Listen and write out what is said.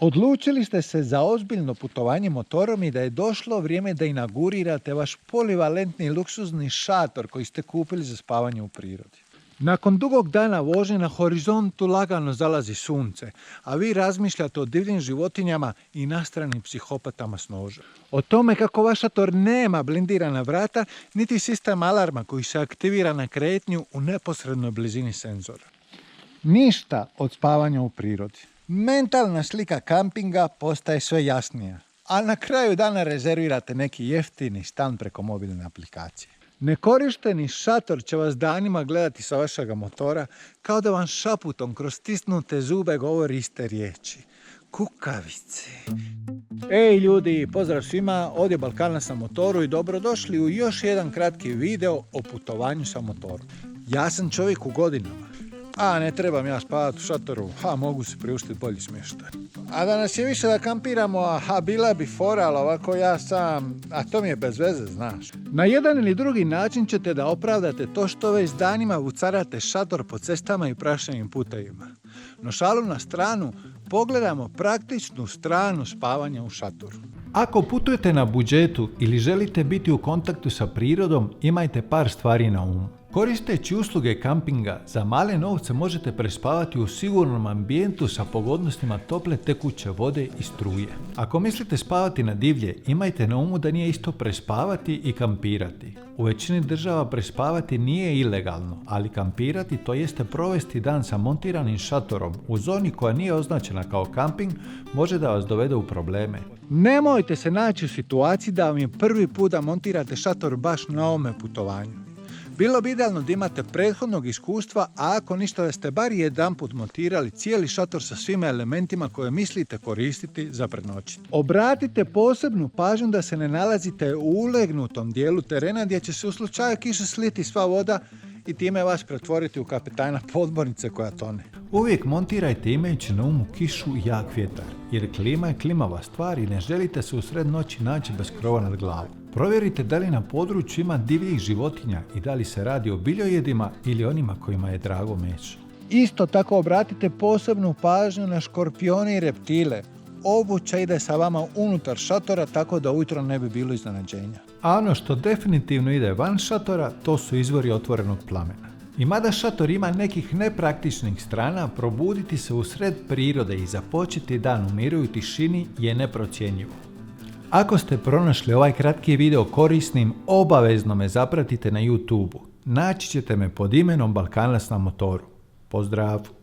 Odlučili ste se za ozbiljno putovanje motorom i da je došlo vrijeme da inaugurirate vaš polivalentni luksuzni šator koji ste kupili za spavanje u prirodi. Nakon dugog dana vožnje na horizontu lagano zalazi sunce, a vi razmišljate o divljim životinjama i nastranim psihopatama s nožem. O tome kako vaš šator nema blindirana vrata, niti sistem alarma koji se aktivira na kretnju u neposrednoj blizini senzora. Ništa od spavanja u prirodi. Mentalna slika kampinga postaje sve jasnija, a na kraju dana rezervirate neki jeftini stan preko mobilne aplikacije. Nekorišteni šator će vas danima gledati sa vašega motora kao da vam šaputom kroz stisnute zube govori iste riječi. Kukavice. Ej ljudi, pozdrav svima, ovdje Balkanac na motoru i dobrodošli u još jedan kratki video o putovanju sa motorom. Ja sam čovjek u godinama. Ne trebam ja spavati u šatoru, mogu si priuštiti bolji smještaj. A da nas je više da kampiramo, bila bi fora, ali ovako ja sam, to mi je bez veze, znaš. Na jedan ili drugi način ćete da opravdate to što već danima vucarate šator po cestama i prašenim putevima. No šalu na stranu, pogledamo praktičnu stranu spavanja u šatoru. Ako putujete na budžetu ili želite biti u kontaktu sa prirodom, imajte par stvari na umu. Koristeći usluge kampinga, za male novce možete prespavati u sigurnom ambijentu sa pogodnostima tople tekuće vode i struje. Ako mislite spavati na divlje, imajte na umu da nije isto prespavati i kampirati. U većini država prespavati nije ilegalno, ali kampirati, to jeste provesti dan sa montiranim šatorom u zoni koja nije označena kao kamping, može da vas dovede u probleme. Nemojte se naći u situaciji da vam je prvi put da montirate šator baš na ovome putovanju. Bilo bi idealno da imate prethodnog iskustva, a ako ništa da ste bar jedanput montirali cijeli šator sa svim elementima koje mislite koristiti za prenoćenje. Obratite posebnu pažnju da se ne nalazite u ulegnutom dijelu terena gdje će se u slučaju kiše sliti sva voda i time vas pretvoriti u kapetana podmornice koja tone. Uvijek montirajte imajući na umu kišu i jak vjetar, jer klima je klimava stvar i ne želite se usred noći naći bez krova nad glavom. Provjerite da li na području ima divljih životinja i da li se radi o biljojedima ili onima kojima je drago meso. Isto tako obratite posebnu pažnju na škorpione i reptile. Obuća ide sa vama unutar šatora tako da ujutro ne bi bilo iznenađenja. A ono što definitivno ide van šatora, to su izvori otvorenog plamena. I mada šator ima nekih nepraktičnih strana, probuditi se u sred prirode i započeti dan u miru i tišini je neprocjenjivo. Ako ste pronašli ovaj kratki video korisnim, obavezno me zapratite na YouTube-u. Naći ćete me pod imenom Balkanac na motoru. Pozdrav!